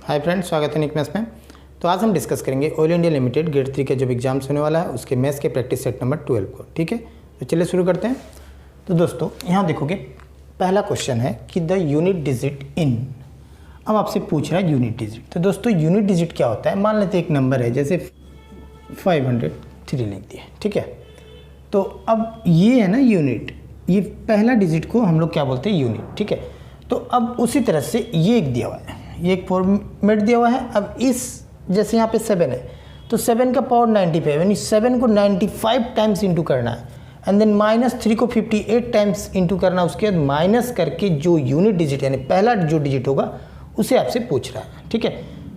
Hi friends, स्वागत है निक maths में। तो आज हम डिस्कस करेंगे ऑयल इंडिया लिमिटेड ग्रेड 3 के जब एग्जाम्स होने वाला है उसके मैथ्स के प्रैक्टिस सेट नंबर 12 को। ठीक है, तो चलिए शुरू करते हैं। तो दोस्तों यहाँ देखोगे पहला क्वेश्चन है कि द यूनिट डिजिट इन। अब आपसे पूछ रहा है यूनिट डिजिट। तो दोस्तों यूनिट डिजिट क्या होता है? मान लेते एक नंबर है जैसे 503 लिख दिया। ठीक है, तो अब ये है ना यूनिट, ये पहला डिजिट को हम लोग क्या बोलते हैं? यूनिट। ठीक है, तो अब उसी तरह से ये एक दिया हुआ है, ये एक फॉर्मेट दिया हुआ है। अब इस जैसे यहाँ पे 7 है तो 7 का पावर 95 यानी 7 को 95 टाइम्स इंटू करना है एंड देन -3 को 58 टाइम्स इंटू करना, उसके बाद माइनस करके जो यूनिट डिजिट यानी पहला जो डिजिट होगा उसे आपसे पूछ रहा है। ठीक है,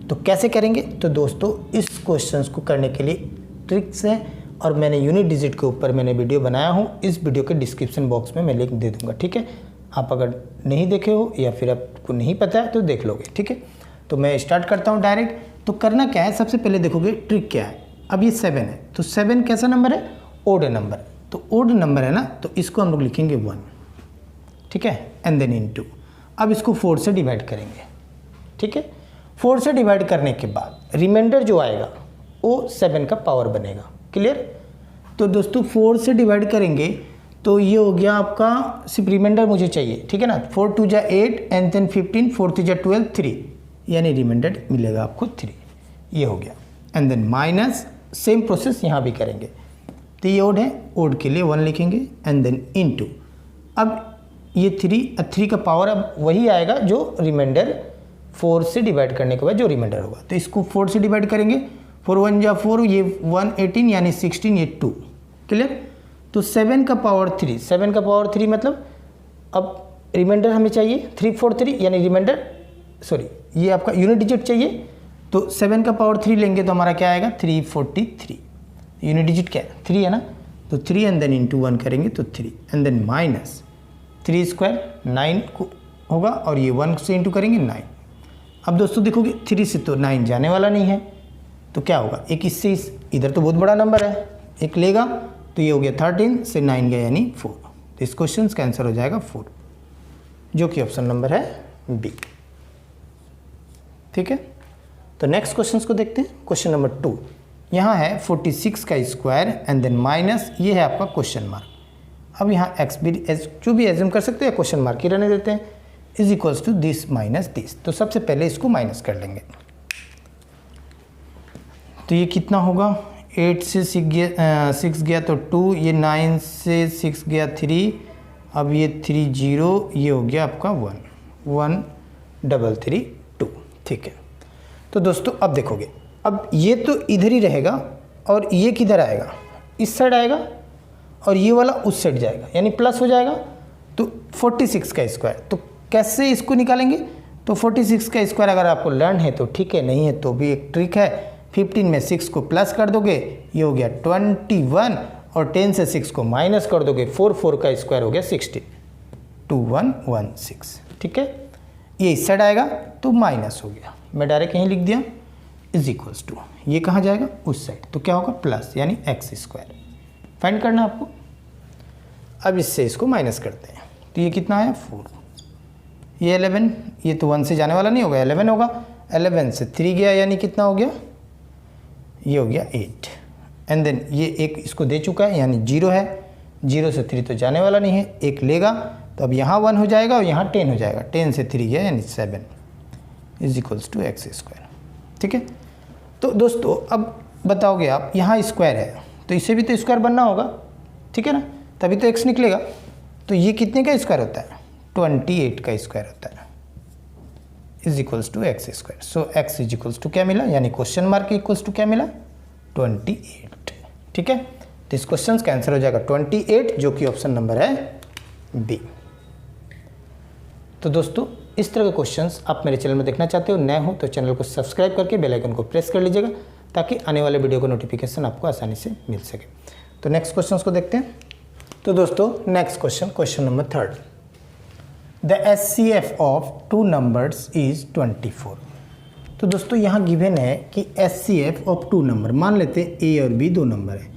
तो कैसे करेंगे? तो दोस्तों इस क्वेश्चंस को करने के लिए ट्रिक्स हैं और मैंने यूनिट डिजिट के ऊपर मैंने वीडियो बनाया हूँ, इस वीडियो के डिस्क्रिप्शन बॉक्स में मैं लिंक दे दूँगा। ठीक है, आप अगर नहीं देखे हो या फिर आपको नहीं पता है तो देख लोगे। ठीक है, तो मैं स्टार्ट करता हूँ डायरेक्ट। तो करना क्या है, सबसे पहले देखोगे ट्रिक क्या है। अब ये 7 है तो 7 कैसा नंबर है? Odd number. तो ओड नंबर है ना, तो इसको हम लोग लिखेंगे 1। ठीक है, एंड देन इनटू। अब इसको 4 से डिवाइड करेंगे। ठीक है, 4 से डिवाइड करने के बाद रिमाइंडर जो आएगा वो 7 का पावर बनेगा। क्लियर? तो दोस्तों 4 से डिवाइड करेंगे तो ये हो गया आपका, सिर्फ रिमाइंडर मुझे चाहिए। ठीक है ना, 4 2 जा 8 एंड देन 15, 4 3 जा 12, 3 यानी रिमाइंडर मिलेगा आपको 3। ये हो गया and then minus, same process यहाँ भी करेंगे। तो ये ओड है, ओड के लिए 1 लिखेंगे एंड देन इनटू। अब ये 3 का पावर अब वही आएगा जो रिमाइंडर 4 से डिवाइड करने के बाद जो रिमाइंडर होगा। तो इसको 4 से डिवाइड करेंगे, 4 1 जा 4, ये 1 18 यानी 16, ये 2। क्लियर? तो 7 का पावर 3, 7 का पावर 3 मतलब अब रिमाइंडर हमें चाहिए 343 यानी रिमाइंडर सॉरी ये आपका यूनिट डिजिट चाहिए। तो 7 का पावर 3 लेंगे तो हमारा क्या आएगा? 343। यूनिट डिजिट क्या है? 3 है ना, तो 3 एंड देन इंटू 1 करेंगे तो 3 एंड देन माइनस 3 स्क्वायर 9 को होगा और ये 1 से इंटू करेंगे 9। अब दोस्तों देखोगे 3 से तो 9 जाने वाला नहीं है तो क्या होगा? एक इससे इधर तो बहुत बड़ा नंबर है, एक लेगा तो ये हो गया 13 से 9 गया यानी 4। तो इस क्वेश्चन का आंसर हो जाएगा 4, जो कि ऑप्शन नंबर है बी। ठीक है, तो नेक्स्ट क्वेश्चन को देखते हैं। क्वेश्चन नंबर 2 यहाँ है 46 का स्क्वायर एंड देन माइनस, ये है आपका क्वेश्चन मार्क। अब यहाँ एक्स भी जो भी एज्यूम कर सकते हैं, क्वेश्चन मार्क ही रहने देते हैं, is equals to this minus this. तो सबसे पहले इसको माइनस कर लेंगे। तो ये कितना होगा? 8 से 6 गया तो 2, ये 9 से 6 गया 3, अब ये 3 0, ये हो गया आपका 1 1 3 3 2। ठीक है, तो दोस्तों अब देखोगे, अब ये तो इधर ही रहेगा और ये किधर आएगा? इस साइड आएगा और ये वाला उस साइड जाएगा यानी प्लस हो जाएगा। तो 46 का स्क्वायर, तो कैसे इसको निकालेंगे? तो 46 का स्क्वायर अगर आपको लर्न है तो ठीक है, नहीं है तो भी एक ट्रिक है। 15 में 6 को प्लस कर दोगे, ये हो गया 21 और 10 से 6 को माइनस कर दोगे, 4 का स्क्वायर हो गया 16, 2116। ठीक है, ये इस साइड आएगा तो माइनस हो गया, मैं डायरेक्ट यहीं लिख दिया, इज इक्वल्स टू ये कहाँ जाएगा? उस साइड, तो क्या होगा? प्लस यानी एक्स स्क्वायर फाइंड करना आपको। अब इससे इसको माइनस करते हैं तो ये कितना है? 4, ये 11, ये तो 1 से जाने वाला नहीं होगा, 11 होगा। 11 से 3 गया यानी कितना हो गया? ये हो गया 8 एंड देन ये एक इसको दे चुका है यानी 0 है, 0 से 3 तो जाने वाला नहीं है, एक लेगा तो अब यहाँ 1 हो जाएगा और यहाँ 10 हो जाएगा, 10 से 3 गया यानी 7 is equals to x square. ठीक है, तो दोस्तों अब बताओगे आप, यहाँ स्क्वायर है तो इसे भी तो स्क्वायर बनना होगा। ठीक है ना, तभी तो एक्स निकलेगा। तो ये कितने का स्क्वायर होता है? 28 का स्क्वायर होता है, is equals to x square. So x is equals to क्या मिला? यानी क्वेश्चन मार्क इक्वल्स टू क्या मिला? 28। ठीक है, तो इस क्वेश्चन का आंसर हो जाएगा 28, जो कि ऑप्शन नंबर है बी। तो दोस्तों इस तरह के क्वेश्चंस आप मेरे चैनल में देखना चाहते हो, नए हो तो चैनल को सब्सक्राइब करके बेल आइकन को प्रेस कर लीजिएगा ताकि आने वाले वीडियो का नोटिफिकेशन आपको आसानी से मिल सके। तो नेक्स्ट क्वेश्चंस को देखते हैं। तो दोस्तों next question number 3, the HCF of 2 numbers is 24। तो दोस्तों यहाँ गिवन है कि HCF ऑफ 2 नंबर, मान लेते हैं A और B 2 नंबर है,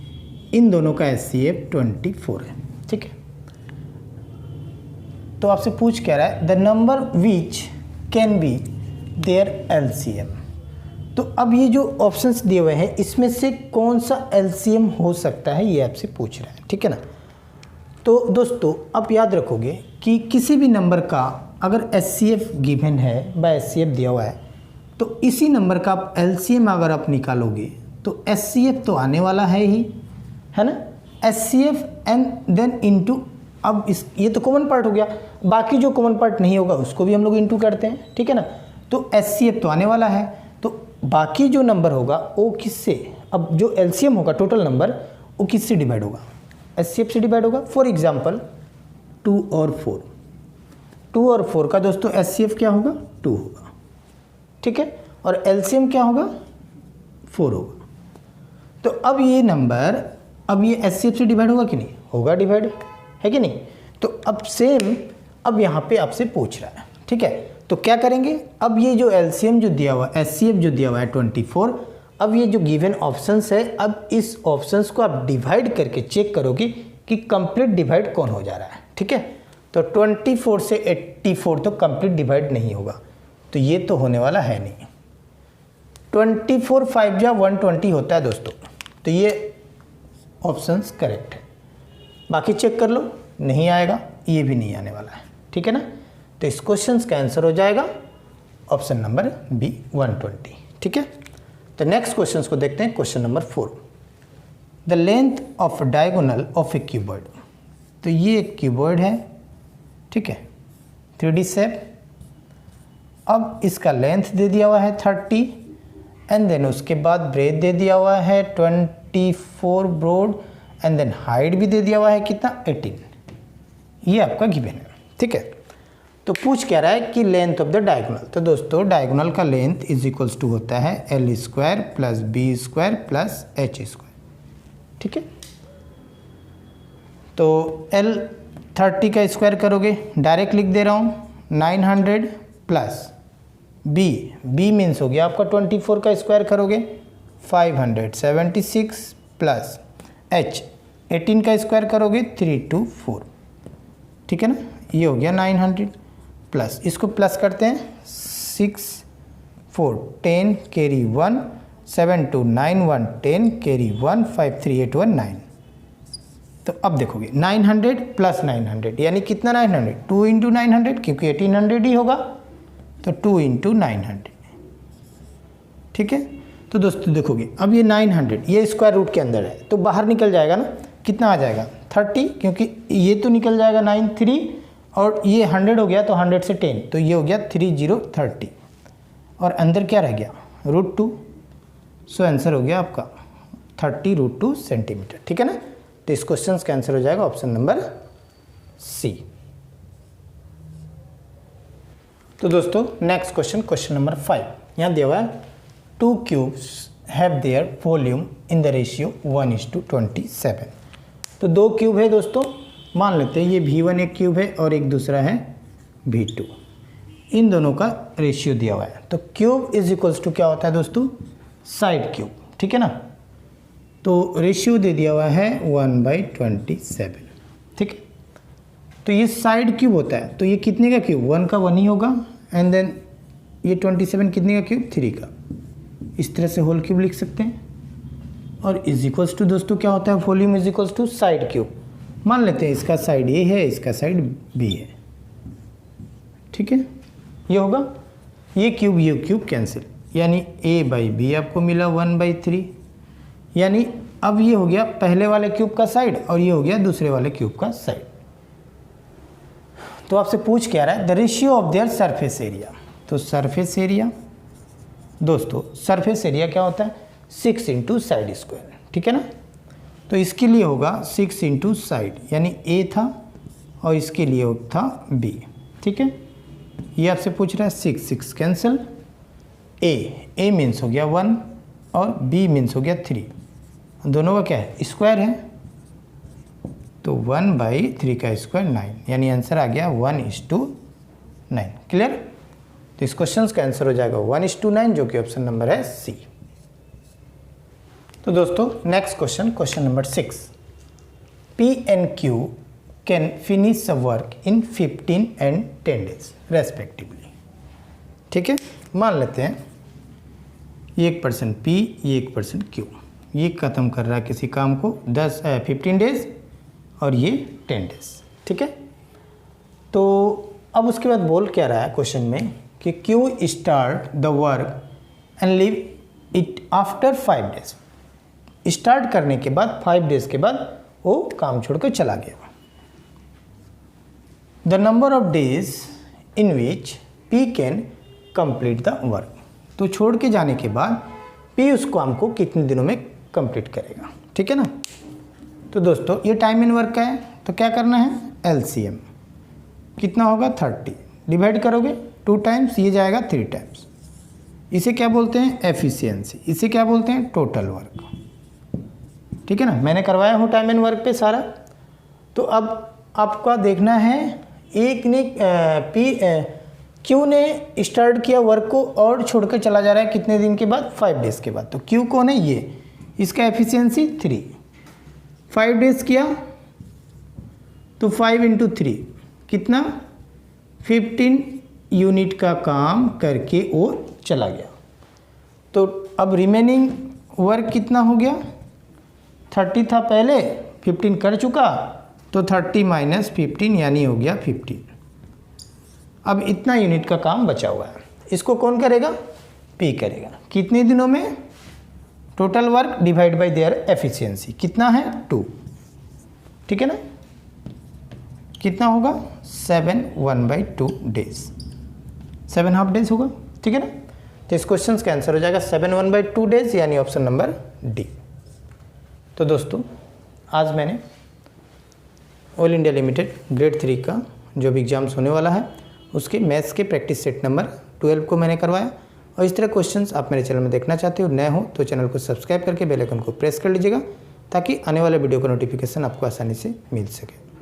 इन दोनों का HCF 24 है। ठीक है, तो आपसे पूछ क्या रहा है? The number which can be there LCM. तो अब ये जो ऑप्शंस दिए हुए हैं इसमें से कौन सा एलसीएम हो सकता है ये आपसे पूछ रहा है, ठीक है ना। तो दोस्तों आप याद रखोगे कि किसी भी नंबर का अगर एचसीएफ गिवन है बाय एचसीएफ दिया हुआ है तो इसी नंबर का आप एलसीएम अगर आप निकालोगे तो एचसीएफ तो आने वाला है ही, है ना। एचसीएफ एंड देन इनटू, अब इस ये तो कॉमन पार्ट हो गया, बाकी जो कॉमन पार्ट नहीं होगा उसको भी हम लोग इनटू करते हैं, ठीक है ना। तो एचसीएफ तो आने वाला है, तो बाकी जो नंबर होगा वो किससे, अब जो एलसीएम होगा टोटल नंबर वो किससे डिवाइड होगा, एचसीएफ से डिवाइड होगा। फॉर एग्जांपल 2 और 4, 2 और 4 का दोस्तों एचसीएफ क्या होगा 2 होगा, ठीक है, और एलसीएम क्या होगा 4 होगा। तो अब ये नंबर अब ये एचसीएफ से डिवाइड होगा कि नहीं होगा, डिवाइड है कि नहीं। तो अब सेम अब यहाँ पे आपसे पूछ रहा है, ठीक है। तो क्या करेंगे, अब ये जो एलसीएम जो दिया हुआ एचसीएफ जो दिया हुआ है 24, अब ये जो गिवन ऑप्शंस है अब इस ऑप्शंस को आप डिवाइड करके चेक करोगे कि कंप्लीट डिवाइड कौन हो जा रहा है, ठीक है। तो 24 से 84 तो कंप्लीट डिवाइड नहीं होगा, तो ये तो होने वाला है नहीं। 24 5 जा 120 होता है दोस्तों, तो ये ऑप्शंस करेक्ट है। बाकी चेक कर लो, नहीं आएगा, ये भी नहीं आने वाला है, ठीक है ना। तो इस क्वेश्चन का आंसर हो जाएगा ऑप्शन नंबर बी 120, ठीक है। तो नेक्स्ट क्वेश्चन को देखते हैं, question number 4। The length of diagonal of A cuboid. तो ये एक क्यूबॉइड है, ठीक है, 3D शेप। अब इसका लेंथ दे दिया हुआ है 30 एंड देन उसके बाद ब्रेथ दे दिया हुआ है 24 ब्रॉड एंड देन हाइट भी दे दिया हुआ है कितना 18। ये आपका गिवन है, ठीक है। तो पूछ क्या रहा है कि लेंथ ऑफ द डायगोनल। तो दोस्तों डायगोनल का लेंथ इज इक्वल्स टू होता है L square plus b square plus h square, ठीक है। तो L 30 का स्क्वायर करोगे, डायरेक्ट लिख दे रहा हूँ 900 प्लस बी मीन्स हो गया आपका 24 का स्क्वायर करोगे 576 प्लस एच 18 का स्क्वायर करोगे 324, ठीक है ना। ये हो गया 900 प्लस, इसको प्लस करते हैं 6 4 10 कैरी 1 7 2 9 1 10 कैरी 1 5 3 8 1 9। तो अब देखोगे 900 प्लस 900 यानी कितना 900, 2 इंटू 900 क्योंकि 1800 ही होगा, तो 2 इंटू 900, ठीक है। तो दोस्तों देखोगे अब ये 900 ये स्क्वायर रूट के अंदर है तो बाहर निकल जाएगा ना, कितना आ जाएगा 30, क्योंकि ये तो निकल जाएगा 9 3 और ये 100 हो गया तो 100 से 10 तो ये हो गया 30 और अंदर क्या रह गया √2। सो आंसर हो गया आपका 30 √2 सेंटीमीटर, ठीक है ना। तो इस क्वेश्चन का आंसर हो जाएगा ऑप्शन नंबर सी। तो दोस्तों नेक्स्ट क्वेश्चन, क्वेश्चन नंबर 5 यहाँ दिया हुआ है 2 cubes have their volume in the ratio 1:27। तो 2 क्यूब है दोस्तों, मान लेते हैं ये V1 एक क्यूब है और एक दूसरा है V2, इन दोनों का रेशियो दिया हुआ है। तो क्यूब इज इक्वल्स टू क्या होता है दोस्तों साइड क्यूब, ठीक है ना। तो रेशियो दे दिया हुआ है 1/27, ठीक है। तो ये साइड क्यूब होता है, तो ये कितने का क्यूब 1 का 1 ही होगा एंड देन ये 27 कितने का क्यूब 3 का, इस तरह से होल क्यूब लिख सकते हैं। और इज इक्वल्स टू दोस्तों क्या होता है volume is equals to side cube. मान लेते हैं इसका साइड ए है इसका साइड बी है, ठीक है। ये होगा ये क्यूब कैंसिल, यानी a/b आपको मिला 1/3, यानी अब ये हो गया पहले वाले क्यूब का साइड और ये हो गया दूसरे वाले क्यूब का साइड। तो आपसे पूछ क्या रहा है the ratio of their surface area. तो सरफेस एरिया दोस्तों सरफेस एरिया क्या होता है 6 इंटू साइड स्क्वायर, ठीक है ना। तो इसके लिए होगा 6 इंटू साइड, यानी ए था और इसके लिए था बी, ठीक है। ये आपसे पूछ रहा है 6 कैंसिल, ए मीन्स हो गया 1 और बी मीन्स हो गया 3, दोनों का क्या है स्क्वायर है, तो 1/3 का स्क्वायर 9, यानी आंसर आ गया 1:9। क्लियर। तो इस क्वेश्चन का आंसर हो जाएगा 1:9 जो कि ऑप्शन नंबर है सी। तो दोस्तों next question, question number 6। P and Q can finish the work in 15 and 10 days respectively, ठीक है। मान लेते हैं ये 1% P, ये 1% Q, ये ख़त्म कर रहा है किसी काम को 15 डेज और ये 10 डेज, ठीक है। तो अब उसके बाद बोल क्या रहा है क्वेश्चन में कि Q start the work and leave it after 5 days. Start करने के बाद 5 डेज के बाद वो काम छोड़कर चला गया। The number of days in which P can complete the work. तो छोड़ के जाने के बाद P उस काम को कितने दिनों में कंप्लीट करेगा, ठीक है ना। तो दोस्तों ये टाइम इन वर्क का है, तो क्या करना है, LCM कितना होगा 30, डिवाइड करोगे 2 टाइम्स, ये जाएगा 3 टाइम्स। इसे क्या बोलते हैं, एफिशिएंसी। इसे क्या बोलते हैं, टोटल वर्क, ठीक है ना। मैंने करवाया हूँ टाइम इन वर्क पे सारा। तो अब आपका देखना है एक ने क्यू ने स्टार्ट किया वर्क को और छोड़कर चला जा रहा है कितने दिन के बाद, 5 डेज के बाद। तो क्यू कौन है, ये, इसका एफिशिएंसी 3। 5 डेज किया तो 5 × 3 कितना, 15 यूनिट का काम करके वो चला गया। तो अब रिमेनिंग वर्क कितना हो गया, 30 था पहले, 15 कर चुका, तो 30 - 15 यानी हो गया 15। अब इतना यूनिट का काम बचा हुआ है, इसको कौन करेगा, P करेगा। कितने दिनों में, total work divide by there efficiency कितना है 2, ठीक है ना। कितना होगा 7 1/2 डेज, 7 हाफ डेज होगा, ठीक है ना। तो इस क्वेश्चन का आंसर हो जाएगा 7 1/2 डेज, यानी ऑप्शन नंबर डी। तो दोस्तों आज मैंने ऑल इंडिया लिमिटेड ग्रेड 3 का जो भी एग्जाम्स होने वाला है उसके मैथ्स के प्रैक्टिस सेट नंबर 12 को मैंने करवाया। और इस तरह क्वेश्चंस आप मेरे चैनल में देखना चाहते हो, नए हो तो चैनल को सब्सक्राइब करके बेल आइकन को प्रेस कर लीजिएगा ताकि आने वाले वीडियो का नोटिफिकेशन आपको आसानी से मिल सके।